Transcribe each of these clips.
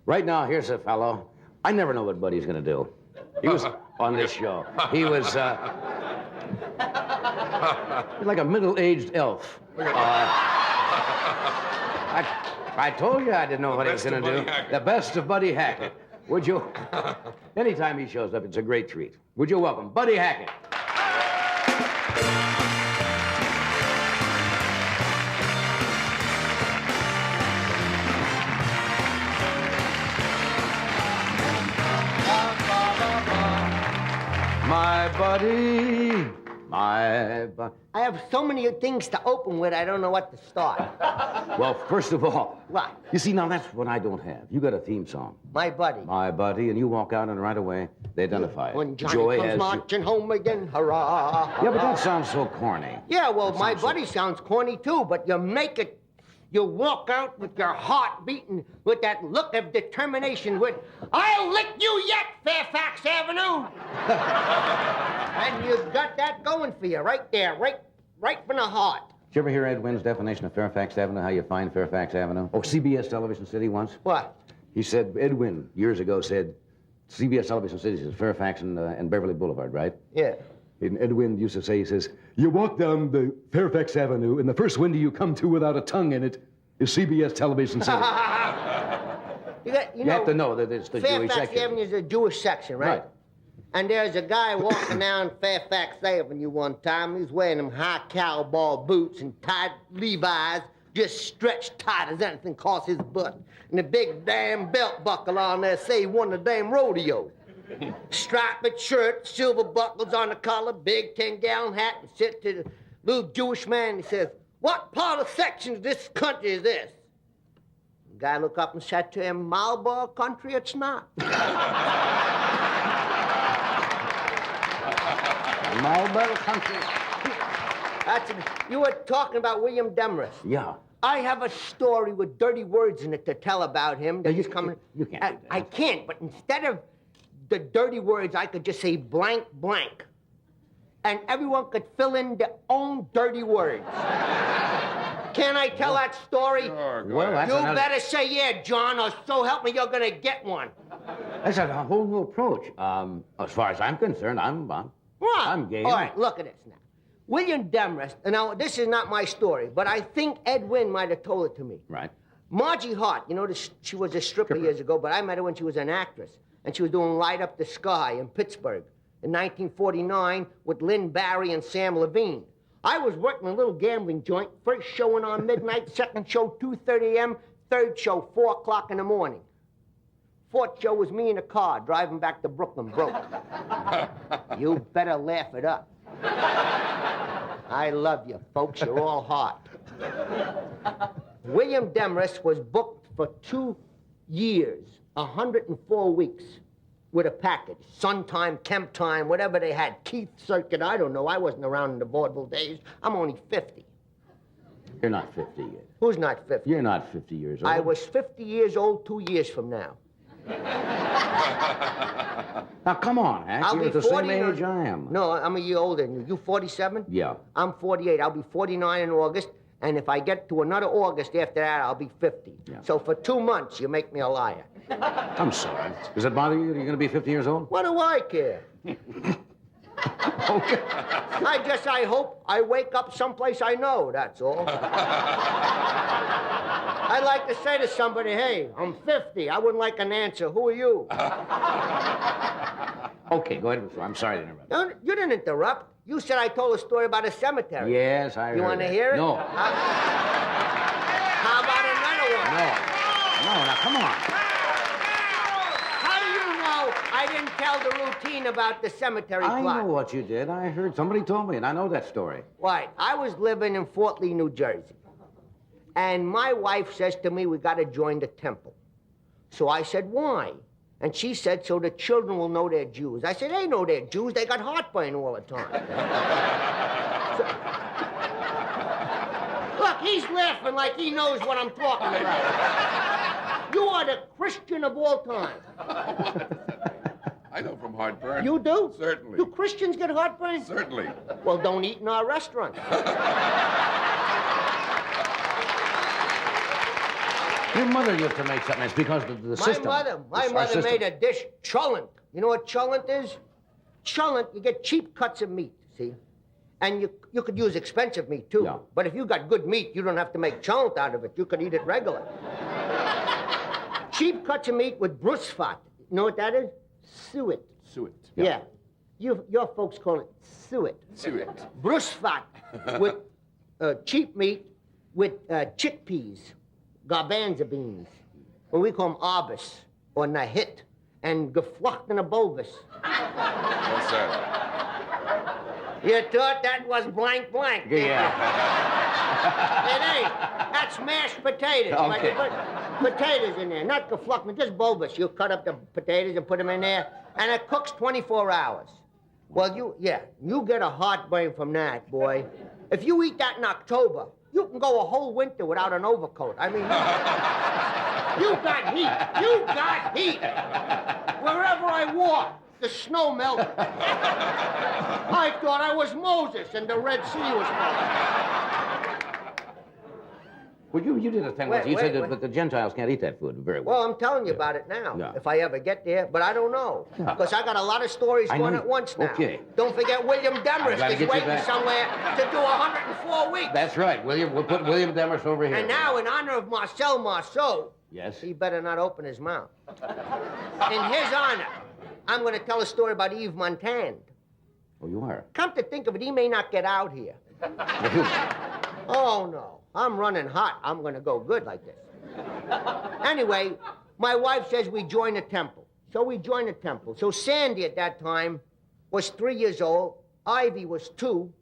Right now, here's a fellow. I never know what Buddy's going to do. He was on this show. He was like a middle-aged elf. I told you I didn't know what he was going to do. The best of Buddy Hackett. Would you? Anytime he shows up, it's a great treat. Would you welcome Buddy Hackett? My buddy, my buddy. I have so many things to open with, I don't know what to start. Well, first of all... What? You see, now that's what I don't have. You got a theme song. My buddy. My buddy, and you walk out and right away, they identify it. When Johnny Joy comes marching home again, hurrah. Yeah, but that sounds so corny. Yeah, well, my buddy sounds corny too, but you make it... You walk out with your heart beating, with that look of determination, with, I'll lick you yet, Fairfax Avenue! And you've got that going for you, right there, right from the heart. Did you ever hear Ed Wynn's definition of Fairfax Avenue, how you find Fairfax Avenue? Oh, CBS Television City once. What? He said, Ed Wynn, years ago, said, CBS Television City is Fairfax and Beverly Boulevard, right? Yeah. And Ed Wynn used to say, he says, you walk down the Fairfax Avenue, and the first window you come to without a tongue in it is CBS Television City. You know, have to know that it's the Jewish section. Fairfax Avenue is a Jewish section, right? And there's a guy walking down Fairfax Avenue one time. He's wearing them high cowboy boots and tight Levi's, just stretched tight as anything across his butt. And a big damn belt buckle on there, say he won the damn rodeo. Striped shirt, silver buckles on the collar, big 10-gallon hat, and said to the little Jewish man, he says, what part of section of this country is this? The guy looked up and said to him, Marlboro country, it's not. Marlboro country. You were talking about William Demarest. Yeah. I have a story with dirty words in it to tell about him. You can't do that. I can't, but instead of the dirty words, I could just say blank, blank. And everyone could fill in their own dirty words. Can I tell that story? Sure, go Well, ahead. You better say yeah, John, or so help me, you're gonna get one. That's a whole new approach. As far as I'm concerned, I'm game. All right, look at this now. William Demarest, now this is not my story, but I think Ed Wynn might have told it to me. Right. Margie Hart, you know, she was a stripper years ago, but I met her when she was an actress. And she was doing Light Up the Sky in Pittsburgh in 1949 with Lynn Barry and Sam Levine. I was working a little gambling joint, first showing on midnight, second show 2:30 a.m., third show 4 o'clock in the morning. Fourth show was me in a car driving back to Brooklyn broke. You better laugh it up. I love you, folks. You're all hot. William Demarest was booked for 2 years, 104 weeks, with a package. Sun time, Kemp time, whatever they had. Keith Circuit, I don't know. I wasn't around in the vaudeville days. I'm only 50. You're not 50 yet. Who's not 50? You're not 50 years old. I was 50 years old 2 years from now. Now, come on, Hank. I'll You're be the 40 same age I am. No, I'm a year older than you. You 47? Yeah. I'm 48. I'll be 49 in August. And if I get to another August after that, I'll be 50. Yeah. So for 2 months, you make me a liar. I'm sorry. Does that bother you? You're going to be 50 years old? What do I care? Okay. I hope I wake up someplace I know, that's all. I'd like to say to somebody, hey, I'm 50. I wouldn't like an answer. Who are you? Okay, go ahead. I'm sorry to interrupt. No, you didn't interrupt. You said I told a story about a cemetery. Yes, I heard You want to that. hear it? No. How about another one? No, now, come on. How do you know I didn't tell the routine about the cemetery plot? I know what you did. I heard. Somebody told me, and I know that story. Right. I was living in Fort Lee, New Jersey. And my wife says to me, we got to join the temple. So I said, why? And she said, so the children will know they're Jews. I said, they know they're Jews. They got heartburn all the time. Look, he's laughing like he knows what I'm talking about. You are the Christian of all time. I know from heartburn. You do? Certainly. Do Christians get heartburn? Certainly. Well, don't eat in our restaurant. Your mother used to make something. It's because of the system. My mother made a dish, cholent. You know what cholent is? Cholent, you get cheap cuts of meat, see? And you could use expensive meat, too. Yeah. But if you got good meat, you don't have to make cholent out of it. You could eat it regular. Cheap cuts of meat with brusfat. You know what that is? Suet. Suet. Yeah. Your folks call it suet. Suet. Brusfat with cheap meat with chickpeas, garbanzo beans. Or we call them arbus or nahit and geflochtene bulbus. What's that? You thought that was blank blank. Yeah. It ain't. That's mashed potatoes. Okay. But you put potatoes in there, not geflochtene, just bulbus. You cut up the potatoes and put them in there, and it cooks 24 hours. Well, you get a heartburn from that, boy. If you eat that in October, you can go a whole winter without an overcoat. I mean, you got heat. You got heat. Wherever I walk, the snow melted. I thought I was Moses and the Red Sea was falling. Well, you did a thing once. You said that the Gentiles can't eat that food very well. Well, I'm telling you about it now, Yeah. if I ever get there, but I don't know. Yeah. Because I got a lot of stories I going know. at once now. Okay. Don't forget William I gotta Demarest get is you waiting back. somewhere to do 104 weeks. That's right. We'll put William Demarest over here. And now, in honor of Marcel Marceau, Yes? he better not open his mouth. In his honor, I'm going to tell a story about Yves Montand. Oh, you are? Come to think of it, he may not get out here. Oh, no. I'm running hot. I'm going to go good like this. Anyway, my wife says we join a temple. So we join a temple. So Sandy at that time was 3 years old. Ivy was 2.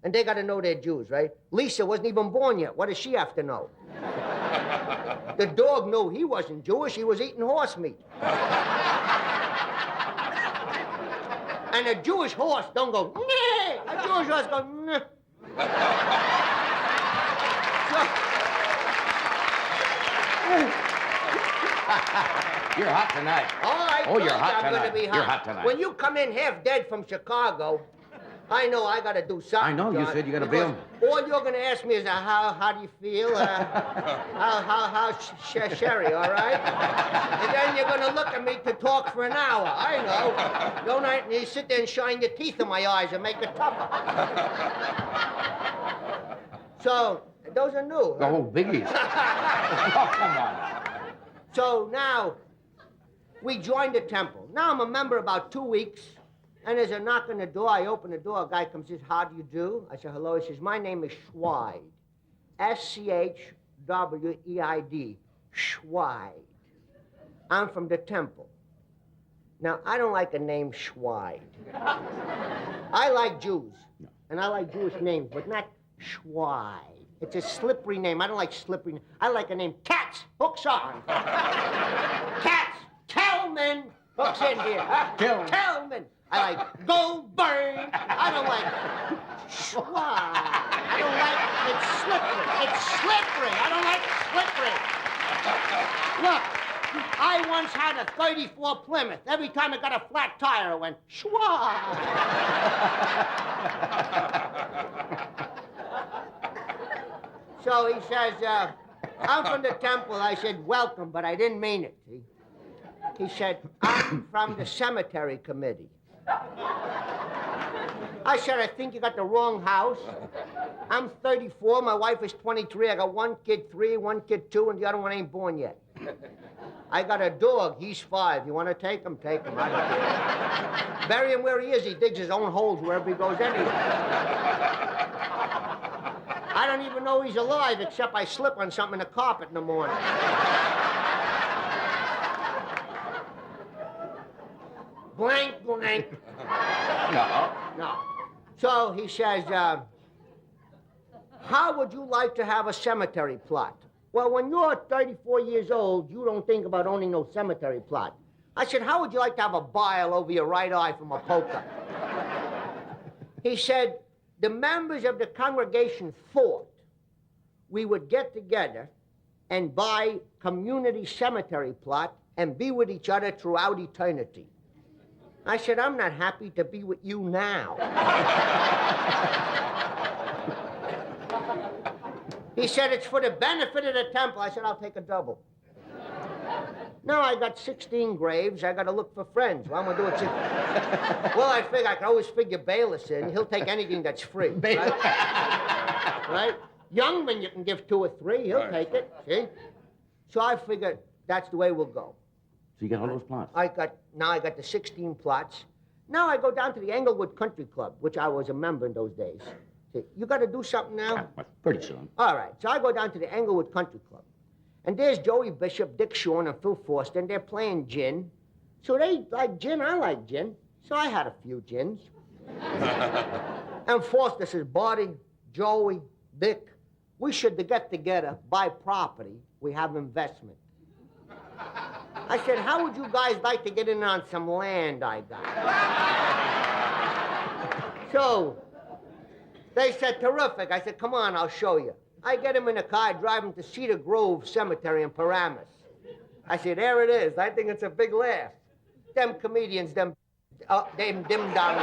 And they got to know they're Jews, right? Lisa wasn't even born yet. What does she have to know? The dog knew he wasn't Jewish. He was eating horse meat. And a Jewish horse don't go, nah. A Jewish horse goes, nah. You're hot tonight. All right, Oh, you're hot I'm tonight. gonna be hot. You're hot tonight. When you come in half dead from Chicago, I know I got to do something. I know, you John, said you gotta because be all you're going to ask me is, how do you feel? Sherry, all right? And then you're going to look at me to talk for an hour. I know. Don't I? You sit there and shine your teeth in my eyes and make it tougher. So, those are new. Huh? Oh, biggies. Oh, come on. So now, we joined the temple. Now I'm a member about 2 weeks, and there's a knock on the door. I open the door. A guy comes and says, how do you do? I say, hello. He says, my name is Schweid. S-C-H-W-E-I-D. Schweid. I'm from the temple. Now, I don't like the name Schweid. I like Jews, and I like Jewish names, but not Schweid. It's a slippery name. I don't like slippery names. I like a name. Cats, hooks on. Cats, Kelman, hooks in here. Kelman. I like Goldberg. I don't like Schweid. I don't like, it's slippery. It's slippery. I don't like slippery. Look, I once had a 34 Plymouth. Every time it got a flat tire, it went Schweid. So he says, I'm from the temple. I said, welcome, but I didn't mean it. See? He said, I'm from the cemetery committee. I said, I think you got the wrong house. I'm 34, my wife is 23. I got one kid 3, one kid 2, and the other one ain't born yet. I got a dog, he's 5. You want to take him? Take him. I don't care. Bury him where he is. He digs his own holes wherever he goes anyway. I don't even know he's alive, except I slip on something in the carpet in the morning. Blank, blank. No. So he says, how would you like to have a cemetery plot? Well, when you're 34 years old, you don't think about owning no cemetery plot. I said, how would you like to have a bile over your right eye from a poker? He said, the members of the congregation thought we would get together and buy community cemetery plot and be with each other throughout eternity. I said, I'm not happy to be with you now. He said, it's for the benefit of the temple. I said, I'll take a double. Now I got 16 graves. I got to look for friends. Well, I'm going to do it. Well, I figure I can always figure Bayless in. He'll take anything that's free. Right? Right? Youngman, you can give 2 or 3. He'll take it. See? So I figured that's the way we'll go. So you got all those plots? Now I got the 16 plots. Now I go down to the Englewood Country Club, which I was a member in those days. See, you got to do something now? Pretty soon. All right. So I go down to the Englewood Country Club. And there's Joey Bishop, Dick Shawn, and Phil Forster, and they're playing gin. So they like gin, I like gin. So I had a few gins. And Forster says, Buddy, Joey, Dick, we should get together, buy property, we have investment. I said, how would you guys like to get in on some land I got? So they said, terrific. I said, come on, I'll show you. I get him in a car, I drive him to Cedar Grove Cemetery in Paramus. I said, there it is. I think it's a big laugh. Them comedians, them dim-dum.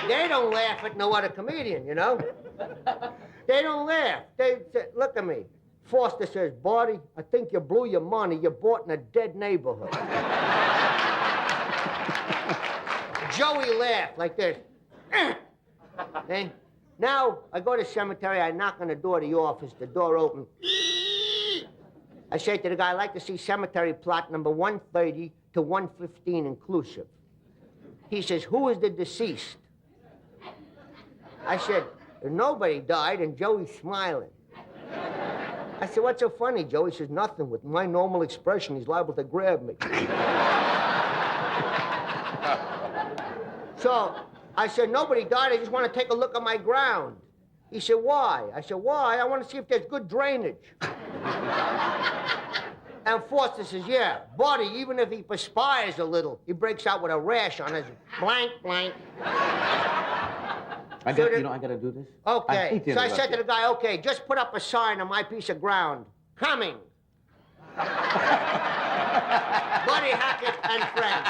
They don't laugh at no other comedian, you know? They don't laugh. They say, look at me. Forster says, Buddy, I think you blew your money. You bought in a dead neighborhood. Joey laughed like this. And now I go to the cemetery. I knock on the door of the office. The door opens. I say to the guy, I'd like to see cemetery plot number 130 to 115 inclusive. He says, who is the deceased? I said, nobody died, and Joey's smiling. I said, what's so funny, Joe? He says, nothing. With my normal expression, he's liable to grab me. So I said, nobody died. I just want to take a look at my ground. He said, why? I said, why? I want to see if there's good drainage. And Forster says, yeah, Buddy, even if he perspires a little, he breaks out with a rash on his blank. I got to do this. Okay. So I said to the guy, okay, just put up a sign on my piece of ground. Coming. Buddy Hackett and friends.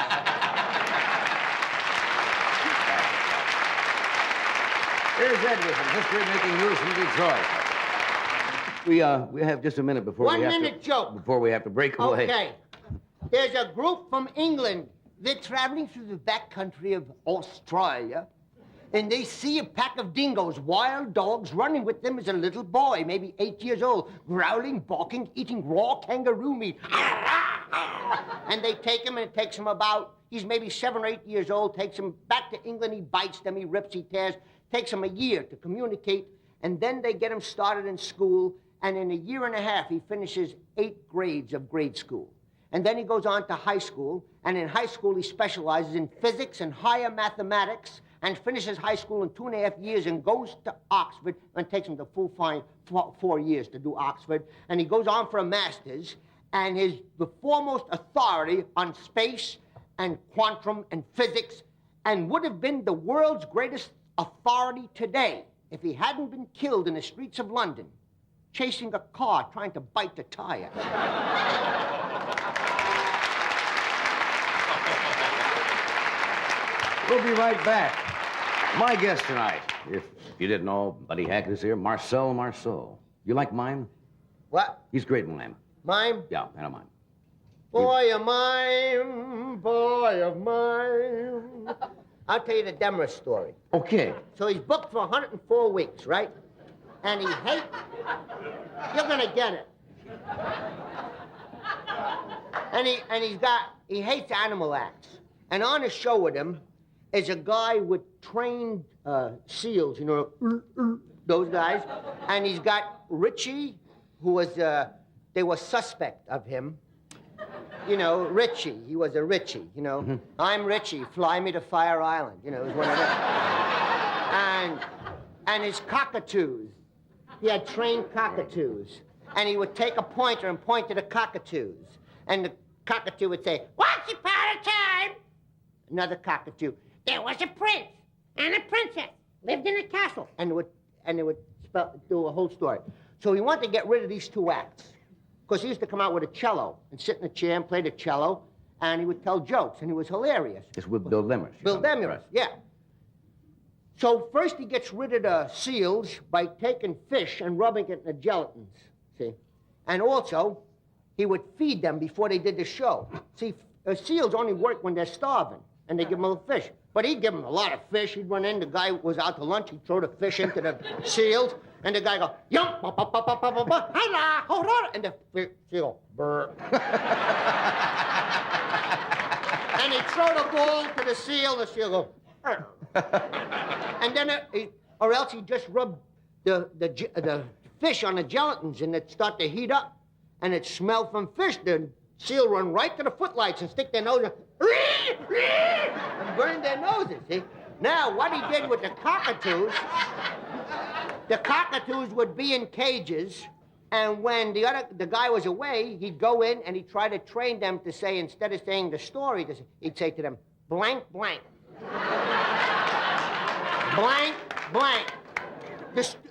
Here's Edward from History Making News from Detroit. We have just a minute before we have to... 1 minute joke. Before we have to break away. Okay. There's a group from England. They're traveling through the back country of Australia. And they see a pack of dingoes, wild dogs, running with them as a little boy, maybe 8 years old, growling, barking, eating raw kangaroo meat. And they take him, and it takes him about, he's maybe 7 or 8 years old, takes him back to England, he bites them, he rips, he tears, takes him a year to communicate, and then they get him started in school, and in a year and a half, he finishes 8 grades of grade school. And then he goes on to high school, and in high school, he specializes in physics and higher mathematics, and finishes high school in 2.5 years and goes to Oxford, and it takes him the full 4 years to do Oxford. And he goes on for a master's, and the foremost authority on space and quantum and physics, and would have been the world's greatest authority today if he hadn't been killed in the streets of London, chasing a car trying to bite the tire. We'll be right back. My guest tonight, if you didn't know, Buddy Hackett is here, Marcel Marceau. You like mime? What? He's great in mime. Mime? Yeah, I don't mind. Boy of mine, boy of mine. I'll tell you the Demarest story. Okay. So he's booked for 104 weeks, right? And he hates... You're gonna get it. And he hates animal acts. And on a show with him is a guy with trained SEALs, you know, those guys. And he's got Richie, who was, they were suspect of him. You know, Richie, he was a Richie, you know. Mm-hmm. I'm Richie, fly me to Fire Island, you know, it was one of them. And his cockatoos, he had trained cockatoos. And he would take a pointer and point to the cockatoos. And the cockatoo would say, once upon a time. Another cockatoo, there was a prince and a princess lived in a castle. And it would do a whole story. So he wanted to get rid of these 2 acts. Because he used to come out with a cello and sit in a chair and play the cello, and he would tell jokes, and he was hilarious. It's with Bill Demarest. Bill Demarest, right. Yeah. So first he gets rid of the seals by taking fish and rubbing it in the gelatins, see? And also, he would feed them before they did the show. See, seals only work when they're starving, and they give them a little fish. But he'd give them a lot of fish. He'd run in, the guy was out to lunch, he'd throw the fish into the seals, and the guy go, yum, ba, ba, ba, ba, ba, ba, ba, hi-la, hold on, and the seal, burr. And he'd throw the ball to the seal go, burr. And then, or else he'd just rub the fish on the gelatins, and it'd start to heat up, and it'd smell from fish. The seal run right to the footlights and stick their nose in, and burn their noses, see? Now, what he did with the cockatoos would be in cages, and when the guy was away, he'd go in and he'd try to train them to say, instead of saying the story, he'd say to them, blank, blank. Blank, blank.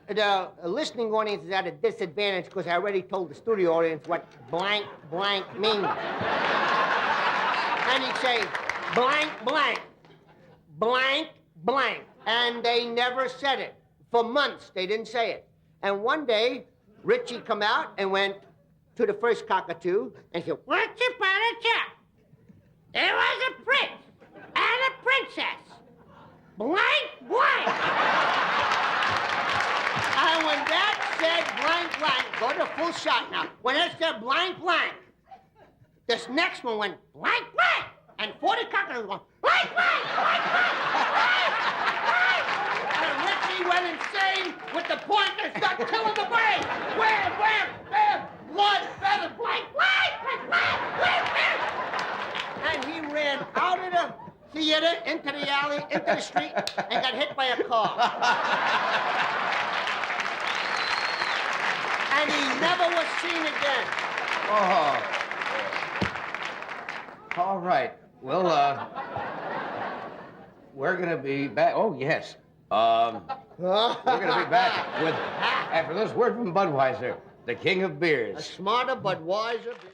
The listening audience is at a disadvantage because I already told the studio audience what blank, blank means. And he'd say, blank, blank, blank, blank. And they never said it. For months, they didn't say it. And one day, Richie come out and went to the first cockatoo and said, once upon a time, there was a prince and a princess. Blank, blank. And when that said blank, blank, go to full shot now. When it said blank, blank, this next one went blank, blank. And 40 cockatoos went blank, blank, blank, blank, blank, blank. And Richie went insane with the point and started killing the bird. Wham, wham, bam, blood, feather, blank, blank, blank, blank, blank, blank. And he ran out of the theater, into the alley, into the street, and got hit by a car. And he never was seen again. Oh. All right. Well, we're going to be back. Oh, yes. We're going to be back with, after this word from Budweiser, the king of beers. A smarter Budweiser beer.